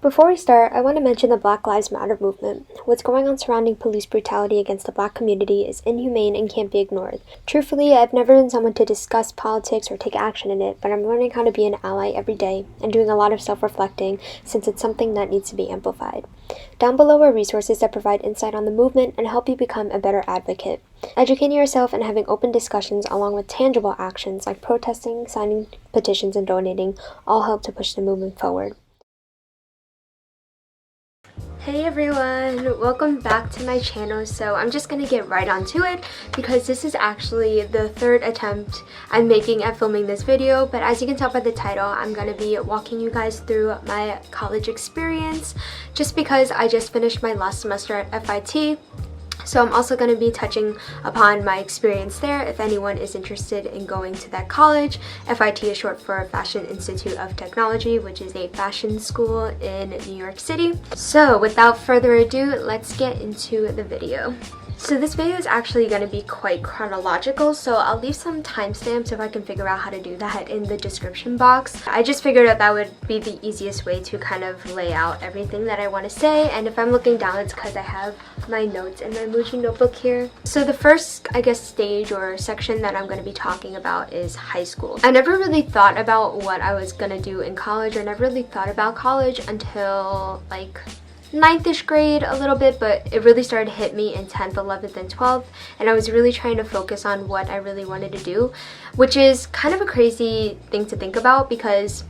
Before we start, I want to mention the Black Lives Matter movement. What's going on surrounding police brutality against the Black community is inhumane and can't be ignored. Truthfully, I've never been someone to discuss politics or take action in it, but I'm learning how to be an ally every day and doing a lot of self-reflecting since it's something that needs to be amplified. Down below are resources that provide insight on the movement and help you become a better advocate. Educating yourself and having open discussions along with tangible actions like protesting, signing petitions, and donating all help to push the movement forward. Hey everyone, welcome back to my channel. So I'm just gonna get right onto it because this is actually the third attempt I'm making at filming this video, but as you can tell by the title, I'm gonna be walking you guys through my college experience just because I just finished my last semester at FIT. So I'm also going to be touching upon my experience there if anyone is interested in going to that college. FIT is short for Fashion Institute of Technology, which is a fashion school in New York City. So without further ado, let's get into the video. So this video is actually going to be quite chronological, so I'll leave some timestamps if I can figure out how to do that in the description box. I just figured out that would be the easiest way to kind of lay out everything that I want to say, and if I'm looking down, it's because I have my notes in my Muji notebook here. So the first, I guess, stage or section that I'm going to be talking about is high school. I never really thought about what I was going to do in college, or never really thought about college until like 9th-ish grade a little bit, but it really started to hit me in 10th, 11th, and 12th, and I was really trying to focus on what I really wanted to do, which is kind of a crazy thing to think about because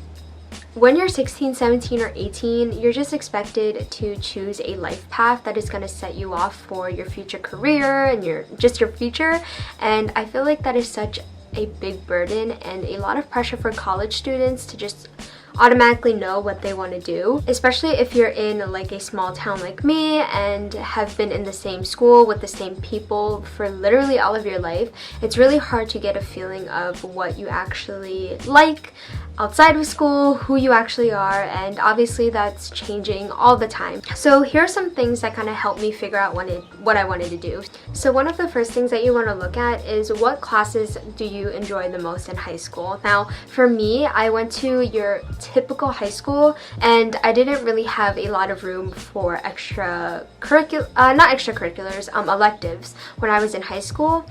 when you're 16, 17, or 18, you're just expected to choose a life path that is going to set you off for your future career and your future, and I feel like that is such a big burden and a lot of pressure for college students to just automatically know what they want to do, especially if you're in like a small town like me and have been in the same school with the same people for literally all of your life. It's really hard to get a feeling of what you actually like outside of school, who you actually are, and obviously that's changing all the time. So here are some things that kind of helped me figure out what I wanted to do. So one of the first things that you want to look at is what classes do you enjoy the most in high school. Now for me, I went to your typical high school and I didn't really have a lot of room for electives when I was in high school.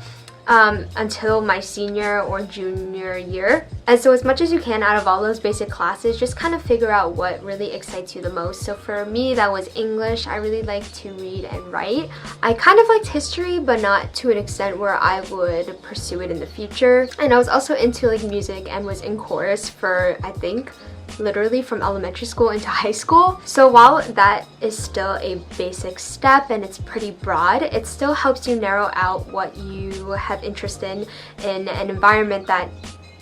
Until my senior or junior year. And so as much as you can out of all those basic classes, just kind of figure out what really excites you the most. So for me, that was English. I really like to read and write. I kind of liked history, but not to an extent where I would pursue it in the future. And I was also into like music and was in chorus for, I think, literally from elementary school into high school. So while that is still a basic step and it's pretty broad, it still helps you narrow out what you have interest in an environment that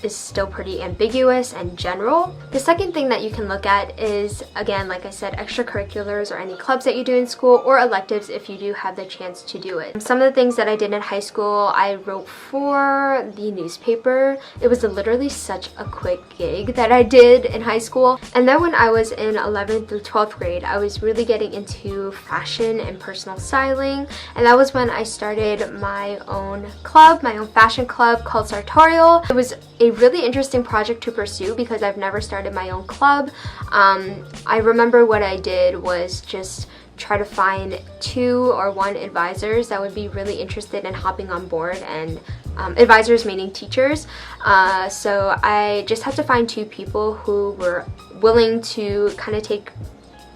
is still pretty ambiguous and general. The second thing that you can look at is, again, like I said, extracurriculars or any clubs that you do in school, or electives if you do have the chance to do it. Some of the things that I did in high school, I wrote for the newspaper. It was literally such a quick gig that I did in high school. And then when I was in 11th through 12th grade, I was really getting into fashion and personal styling, and that was when I started my own club, my own fashion club called Sartorial. It was a really interesting project to pursue because I've never started my own club. I remember what I did was just try to find 2 or 1 advisors that would be really interested in hopping on board, and advisors meaning teachers. So I just had to find 2 people who were willing to kind of take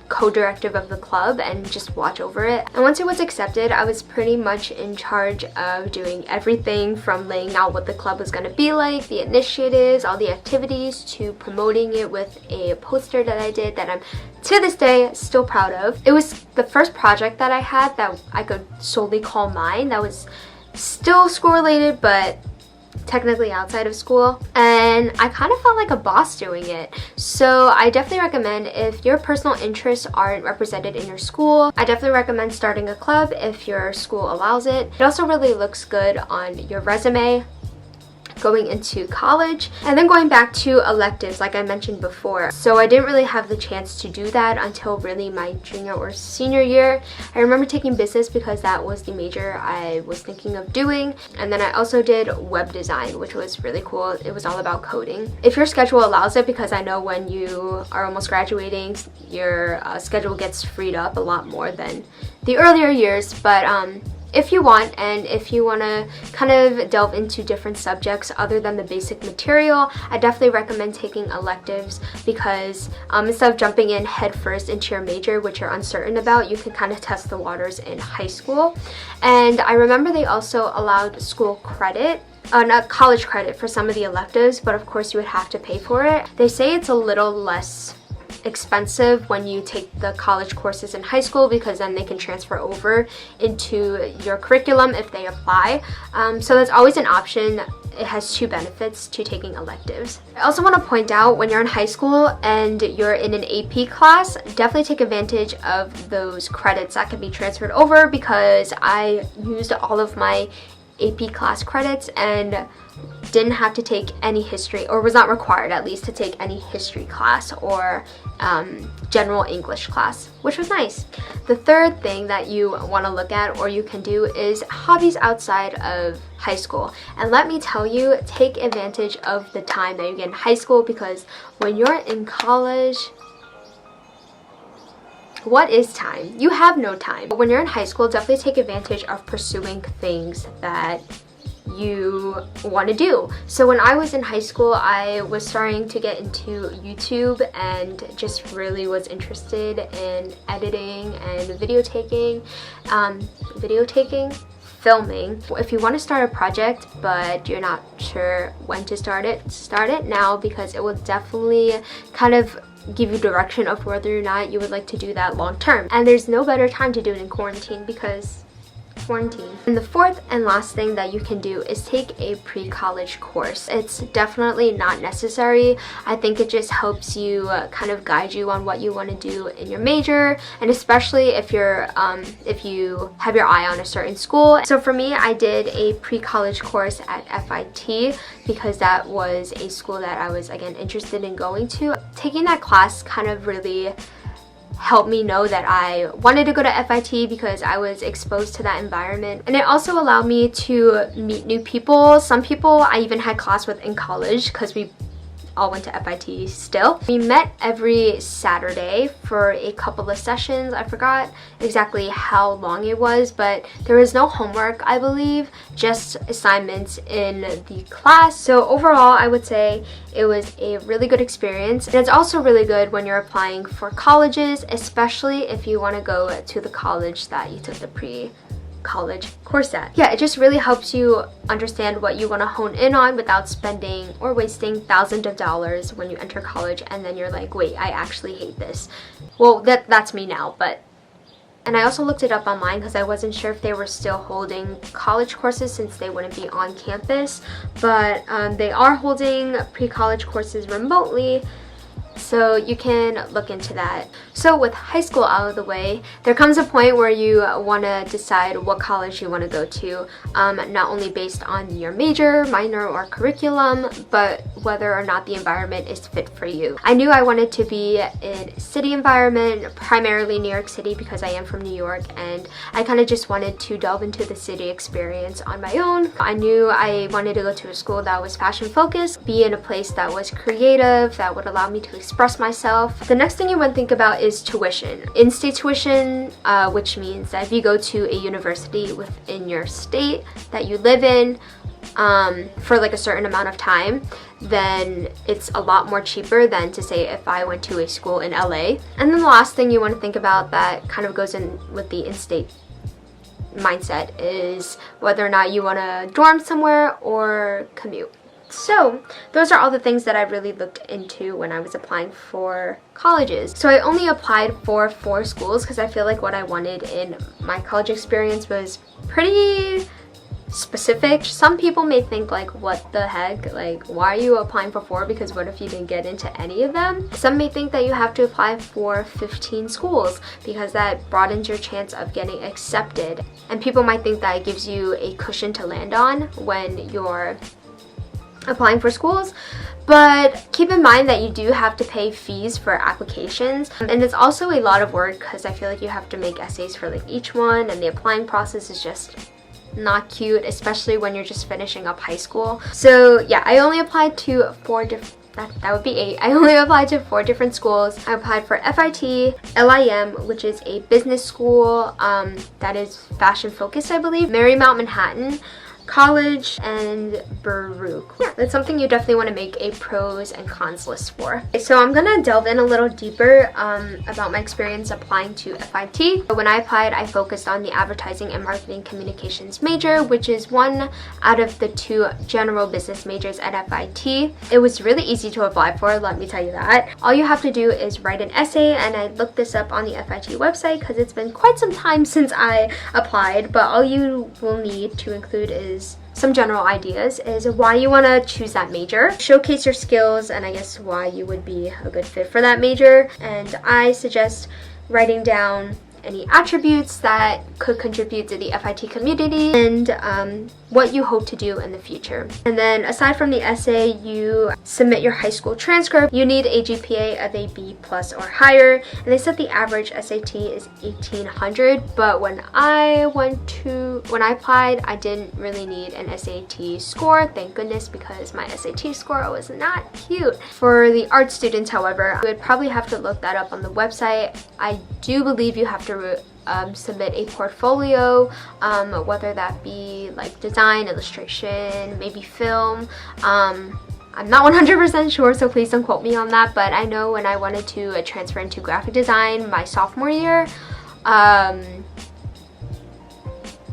co-directive of the club and just watch over it. And once it was accepted, I was pretty much in charge of doing everything from laying out what the club was going to be like, the initiatives, all the activities, to promoting it with a poster that I did that I'm to this day still proud of. It was the first project that I had that I could solely call mine, that was still school related but technically outside of school, and I kind of felt like a boss doing it. So I definitely recommend, if your personal interests aren't represented in your school, I definitely recommend starting a club if your school allows it. It also really looks good on your resume going into college, and then going back to electives like I mentioned before. So I didn't really have the chance to do that until really my junior or senior year. I remember taking business because that was the major I was thinking of doing, and then I also did web design, which was really cool. It was all about coding. If your schedule allows it, because I know when you are almost graduating, your schedule gets freed up a lot more than the earlier years, but if you want, and if you want to kind of delve into different subjects other than the basic material, I definitely recommend taking electives, because instead of jumping in headfirst into your major, which you're uncertain about, you can kind of test the waters in high school. And I remember they also allowed school credit, not college credit, for some of the electives, but of course you would have to pay for it. They say it's a little less expensive when you take the college courses in high school, because then they can transfer over into your curriculum if they apply. So that's always an option. It has two benefits to taking electives. I also want to point out, when you're in high school and you're in an AP class, definitely take advantage of those credits that can be transferred over, because I used all of my AP class credits and didn't have to take any history, or was not required at least to take any history class or general English class, which was nice. The third thing that you want to look at, or you can do, is hobbies outside of high school. And let me tell you, take advantage of the time that you get in high school, because when you're in college, what is time? You have no time. But when you're in high school, definitely take advantage of pursuing things that you want to do. So when I was in high school, I was starting to get into YouTube and just really was interested in editing and filming. If you want to start a project but you're not sure when to start it now, because it will definitely kind of give you direction of whether or not you would like to do that long term. And there's no better time to do it in quarantine, because quarantine. And the fourth and last thing that you can do is take a pre-college course. It's definitely not necessary. I think it just helps you kind of guide you on what you want to do in your major, and especially if you're if you have your eye on a certain school. So for me, I did a pre-college course at FIT because that was a school that I was, again, interested in going to. Taking that class kind of really helped me know that I wanted to go to FIT, because I was exposed to that environment. And it also allowed me to meet new people. Some people I even had class with in college, because we all went to FIT still. We met every Saturday for a couple of sessions. I forgot exactly how long it was, but there was no homework, I believe, just assignments in the class. So overall, I would say it was a really good experience. And it's also really good when you're applying for colleges, especially if you want to go to the college that you took the pre-college course at. Yeah, it just really helps you understand what you want to hone in on without spending or wasting thousands of dollars when you enter college, and then you're like, wait, I actually hate this. Well, that's me now, but... And I also looked it up online because I wasn't sure if they were still holding college courses, since they wouldn't be on campus, but they are holding pre-college courses remotely, so you can look into that. So with high school out of the way, there comes a point where you want to decide what college you want to go to, not only based on your major, minor, or curriculum, but whether or not the environment is fit for you. I knew I wanted to be in a city environment, primarily New York City, because I am from New York, and I kind of just wanted to delve into the city experience on my own. I knew I wanted to go to a school that was fashion focused, be in a place that was creative, that would allow me to express myself. The next thing you want to think about is tuition. In-state tuition, which means that if you go to a university within your state that you live in for like a certain amount of time, then it's a lot more cheaper than to say if I went to a school in LA. And then the last thing you want to think about that kind of goes in with the in-state mindset is whether or not you want to dorm somewhere or commute. So those are all the things that I really looked into when I was applying for colleges. So I only applied for 4 schools because I feel like what I wanted in my college experience was pretty specific. Some people may think like, what the heck, like why are you applying for 4, because what if you didn't get into any of them? Some may think that you have to apply for 15 schools because that broadens your chance of getting accepted, and people might think that it gives you a cushion to land on when you're applying for schools. But keep in mind that you do have to pay fees for applications, and it's also a lot of work because I feel like you have to make essays for like each one, and the applying process is just not cute, especially when you're just finishing up high school. So yeah, I only applied to 4 different, that would be 8. I only applied to 4 different schools. I applied for FIT, LIM, which is a business school that is fashion focused, I believe, Marymount Manhattan College, and Baruch. Yeah, that's something you definitely want to make a pros and cons list for. Okay, so I'm gonna delve in a little deeper about my experience applying to FIT. When I applied, I focused on the advertising and marketing communications major, which is one out of the 2 general business majors at FIT. It was really easy to apply for, let me tell you that. All you have to do is write an essay, and I looked this up on the FIT website because it's been quite some time since I applied, but all you will need to include is some general ideas, is why you want to choose that major, showcase your skills, and I guess why you would be a good fit for that major. And I suggest writing down any attributes that could contribute to the FIT community and what you hope to do in the future. And then aside from the essay, you submit your high school transcript. You need a GPA of a B+ or higher, and they said the average SAT is 1800, but when I applied, I didn't really need an SAT score, thank goodness, because my SAT score was not cute. For the art students, however, you would probably have to look that up on the website. I do believe you have to submit a portfolio, whether that be like design, illustration, maybe film. I'm not 100% sure, so please don't quote me on that, but I know when I wanted to transfer into graphic design my sophomore year,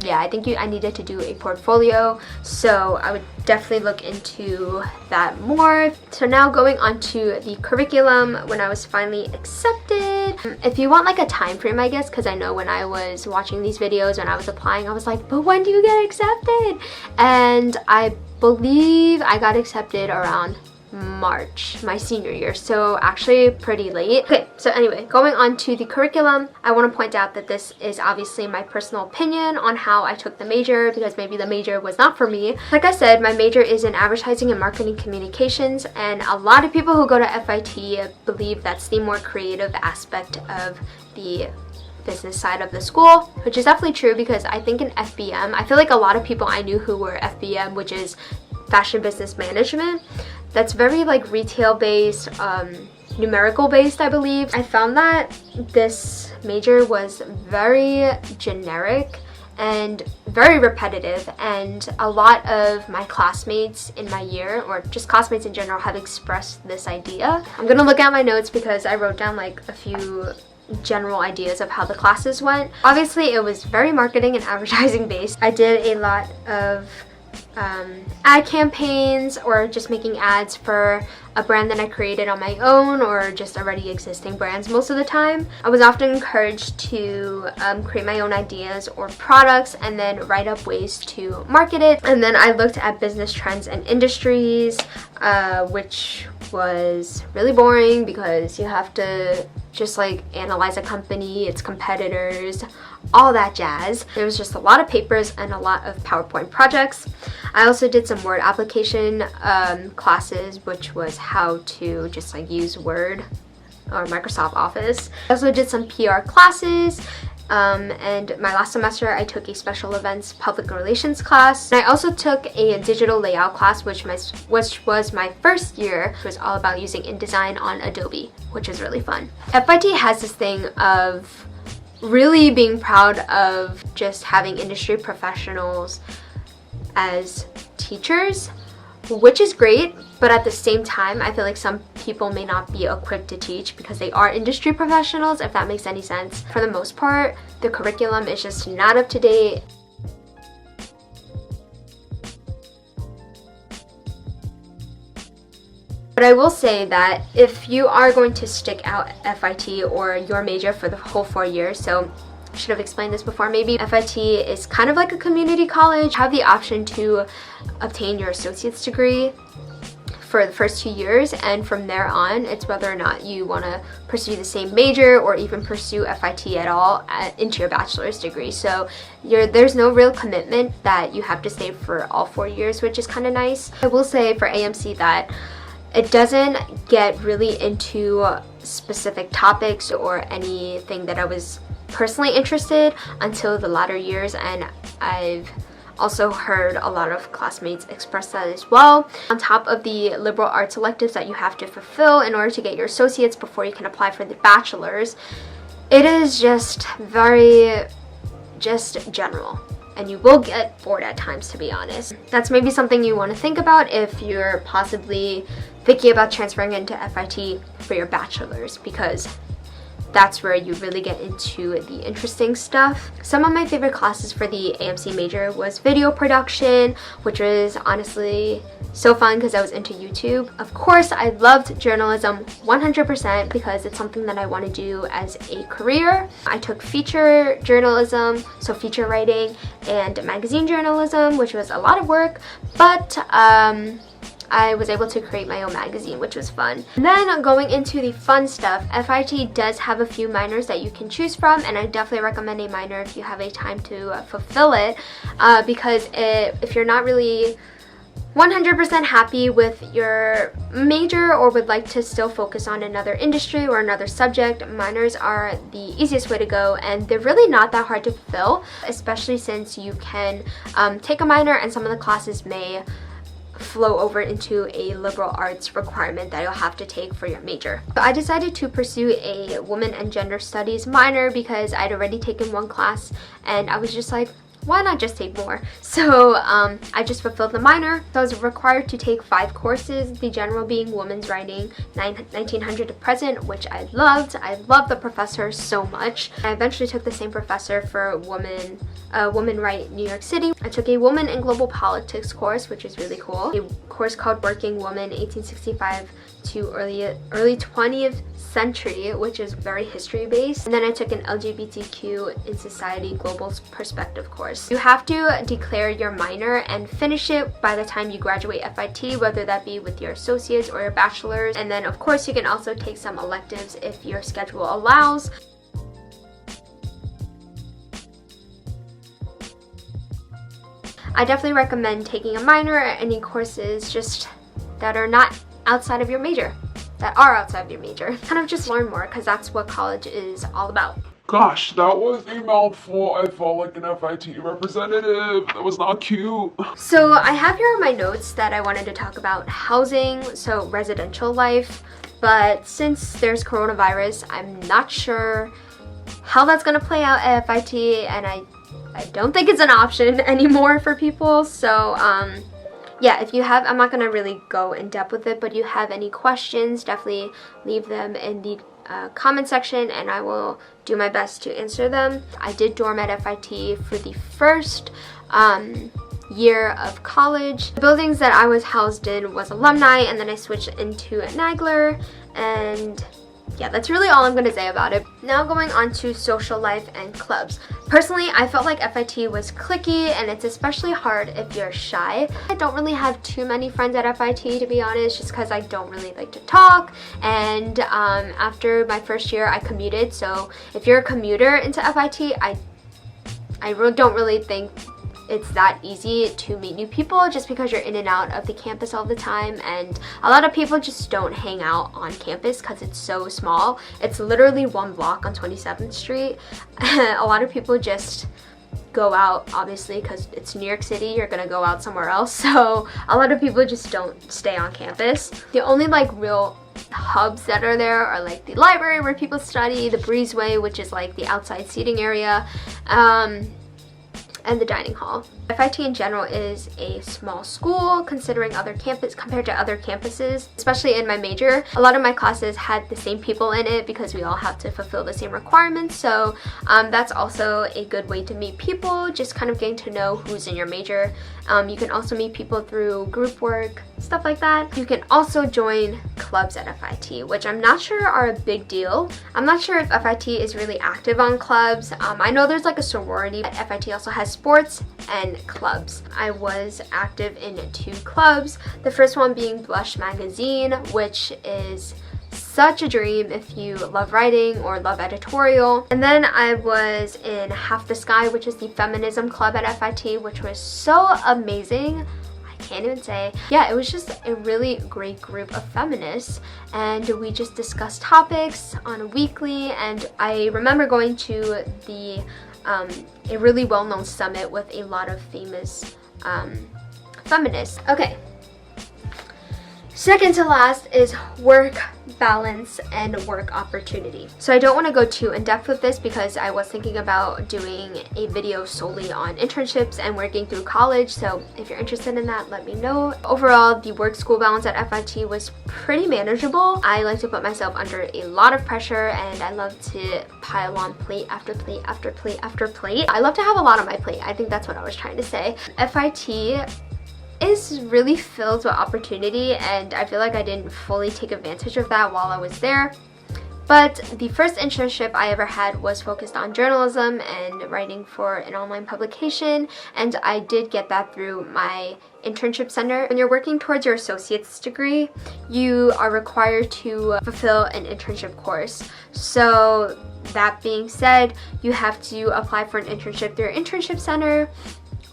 yeah, I think I needed to do a portfolio, so I would definitely look into that more. So now going on to the curriculum, when I was finally accepted. If you want like a time frame, I guess, because I know when I was watching these videos, when I was applying, I was like, but when do you get accepted? And I believe I got accepted around March, my senior year, so actually pretty late. Okay, so anyway, going on to the curriculum, I want to point out that this is obviously my personal opinion on how I took the major, because maybe the major was not for me. Like I said, my major is in advertising and marketing communications, and a lot of people who go to FIT believe that's the more creative aspect of the business side of the school, which is definitely true, because I think in FBM, I feel like a lot of people I knew who were FBM, which is fashion business management, that's very like retail based, numerical based, I believe. I found that this major was very generic and very repetitive, and a lot of my classmates in my year, or just classmates in general, have expressed this idea. I'm gonna look at my notes because I wrote down like a few general ideas of how the classes went. Obviously it was very marketing and advertising based. I did a lot of ad campaigns, or just making ads for a brand that I created on my own, or just already existing brands most of the time. I was often encouraged to create my own ideas or products and then write up ways to market it. And then I looked at business trends and industries, which was really boring because you have to just like analyze a company, its competitors, all that jazz. There was just a lot of papers and a lot of PowerPoint projects. I also did some Word application classes, which was how to just like use Word or Microsoft Office. I also did some PR classes, and my last semester I took a special events public relations class. And I also took a digital layout class, which was my first year, which was all about using InDesign on Adobe, which is really fun. FIT has this thing of really being proud of just having industry professionals as teachers, which is great, but at the same time I feel like some people may not be equipped to teach because they are industry professionals, if that makes any sense. For the most part, the curriculum is just not up to date. But I will say that if you are going to stick out FIT or your major for the whole 4 years, so I should have explained this before, maybe FIT is kind of like a community college. You have the option to obtain your associate's degree for the first 2 years, and from there on it's whether or not you want to pursue the same major or even pursue FIT at all into your bachelor's degree. So there's no real commitment that you have to stay for all 4 years, which is kind of nice. I will say for AMC that it doesn't get really into specific topics or anything that I was personally interested until the latter years, and I've also heard a lot of classmates express that as well. On top of the liberal arts electives that you have to fulfill in order to get your associates before you can apply for the bachelor's, it is just very general, and you will get bored at times, to be honest. That's maybe something you want to think about if you're possibly thinking about transferring into FIT for your bachelor's, because that's where you really get into the interesting stuff. Some of my favorite classes for the AMC major was video production, which was honestly so fun because I was into YouTube. Of course, I loved journalism 100% because it's something that I want to do as a career. I took feature journalism, so feature writing, and magazine journalism, which was a lot of work, but I was able to create my own magazine, which was fun. And then going into the fun stuff, FIT does have a few minors that you can choose from, and I definitely recommend a minor if you have a time to fulfill it, because if you're not really 100% happy with your major or would like to still focus on another industry or another subject, minors are the easiest way to go, and they're really not that hard to fulfill, especially since you can take a minor and some of the classes may flow over into a liberal arts requirement that you'll have to take for your major. So I decided to pursue a women and gender studies minor because I'd already taken one class and I was just like, why not just take more? So I just fulfilled the minor. So I was required to take 5 courses, the general being women's writing 1900 to present, which I loved. I loved the professor so much. I eventually took the same professor for women write New York City. I took a woman in global politics course, which is really cool. A course called Working Woman 1865 to early 20th century, which is very history based. And then I took an LGBTQ in society global perspective course. You have to declare your minor and finish it by the time you graduate FIT, whether that be with your associates or your bachelor's. And then of course you can also take some electives if your schedule allows. I definitely recommend taking a minor or any courses just that are not outside of your major, that are outside of your major. Kind of just learn more because that's what college is all about. Gosh, that was a mouthful. I felt like an FIT representative. That was not cute. So I have here on my notes that I wanted to talk about housing, so residential life, but since there's coronavirus, I'm not sure how that's gonna play out at FIT, and I don't think it's an option anymore for people. So yeah, if you have, I'm not gonna really go in depth with it, but you have any questions, definitely leave them in the comment section and I will do my best to answer them. I did dorm at FIT for the first year of college. The buildings that I was housed in was alumni, and then I switched into Nagler, and yeah, that's really all I'm going to say about it. Now going on to social life and clubs. Personally, I felt like FIT was cliquey, and it's especially hard if you're shy. I don't really have too many friends at FIT, to be honest, just because I don't really like to talk, and after my first year I commuted, so if you're a commuter into FIT, I don't really think it's that easy to meet new people just because you're in and out of the campus all the time, and a lot of people just don't hang out on campus because it's so small. It's literally 1 block on 27th Street. A lot of people just go out, obviously, because it's New York City, you're gonna go out somewhere else, so a lot of people just don't stay on campus. The only like real hubs that are there are like the library where people study, the breezeway, which is like the outside seating area, and the dining hall. FIT in general is a small school compared to other campuses, especially in my major. A lot of my classes had the same people in it because we all have to fulfill the same requirements, so that's also a good way to meet people, just kind of getting to know who's in your major. You can also meet people through group work, stuff like that. You can also join clubs at FIT, which I'm not sure are a big deal. I'm not sure if FIT is really active on clubs. I know there's like a sorority, but FIT also has sports and clubs. I was active in 2 clubs, the first one being Blush Magazine, which is such a dream if you love writing or love editorial. And then I was in Half the Sky, which is the feminism club at FIT, which was so amazing. Can't even say. Yeah, it was just a really great group of feminists, and we just discussed topics on a weekly. And I remember going to the a really well-known summit with a lot of famous feminists. Okay, second to last is work balance and work opportunity. So I don't want to go too in depth with this because I was thinking about doing a video solely on internships and working through college, so if you're interested in that, let me know. Overall, the work-school balance at FIT was pretty manageable. I like to put myself under a lot of pressure, and I love to pile on plate after plate after plate after plate. I love to have a lot on my plate. I think that's what I was trying to say. FIT is really filled with opportunity, and I feel like I didn't fully take advantage of that while I was there. But the first internship I ever had was focused on journalism and writing for an online publication, and I did get that through my internship center. When you're working towards your associate's degree, you are required to fulfill an internship course. So that being said, you have to apply for an internship through your internship center.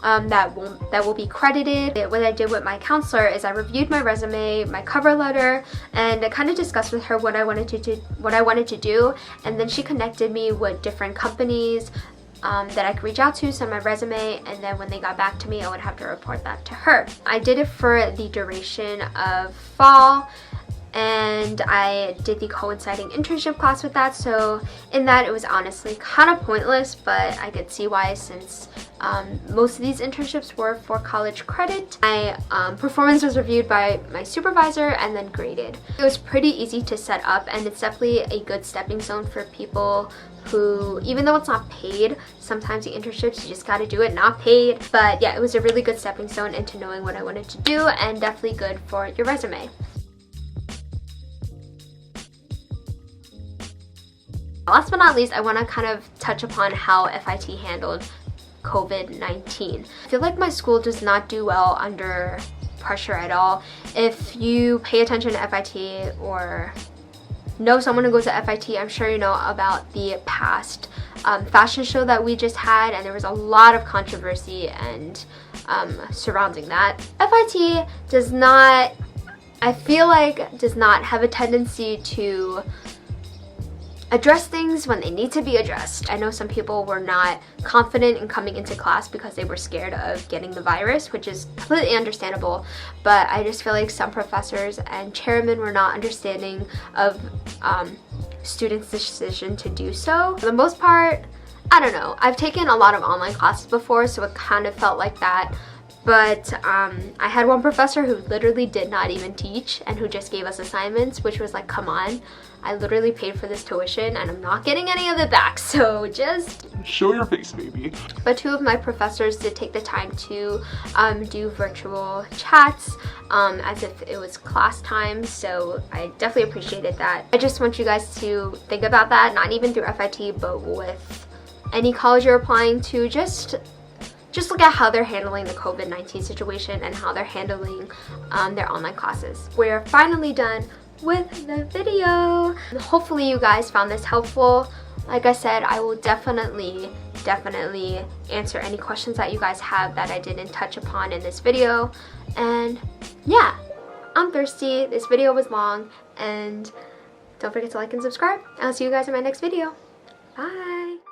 That will be credited. What I did with my counselor is I reviewed my resume, my cover letter, and I kind of discussed with her what I wanted to do, and then she connected me with different companies that I could reach out to, send my resume, and then when they got back to me, I would have to report that to her. I did it for the duration of fall, and I did the coinciding internship class with that, so in that it was honestly kind of pointless, but I could see why, since most of these internships were for college credit. My performance was reviewed by my supervisor and then graded. It was pretty easy to set up, and it's definitely a good stepping stone for people who, even though it's not paid, sometimes the internships you just gotta do it not paid. But yeah, it was a really good stepping stone into knowing what I wanted to do, and definitely good for your resume. Last but not least, I want to kind of touch upon how FIT handled COVID-19. I feel like my school does not do well under pressure at all. If you pay attention to FIT or know someone who goes to FIT, I'm sure you know about the past fashion show that we just had, and there was a lot of controversy and surrounding that. FIT does not, I feel like, does not have a tendency to address things when they need to be addressed. I know some people were not confident in coming into class because they were scared of getting the virus, which is completely understandable, but I just feel like some professors and chairmen were not understanding of students' decision to do so. For the most part, I don't know. I've taken a lot of online classes before, so it kind of felt like that. But I had one professor who literally did not even teach and who just gave us assignments, which was like, come on, I literally paid for this tuition and I'm not getting any of it back, so just show your face, baby. But 2 of my professors did take the time to do virtual chats as if it was class time, so I definitely appreciated that. I just want you guys to think about that, not even through FIT, but with any college you're applying to. Just look at how they're handling the COVID-19 situation and how they're handling their online classes. We're finally done with the video. Hopefully you guys found this helpful. Like I said, I will definitely answer any questions that you guys have that I didn't touch upon in this video. And yeah, I'm thirsty. This video was long, and don't forget to like and subscribe. I'll see you guys in my next video. Bye!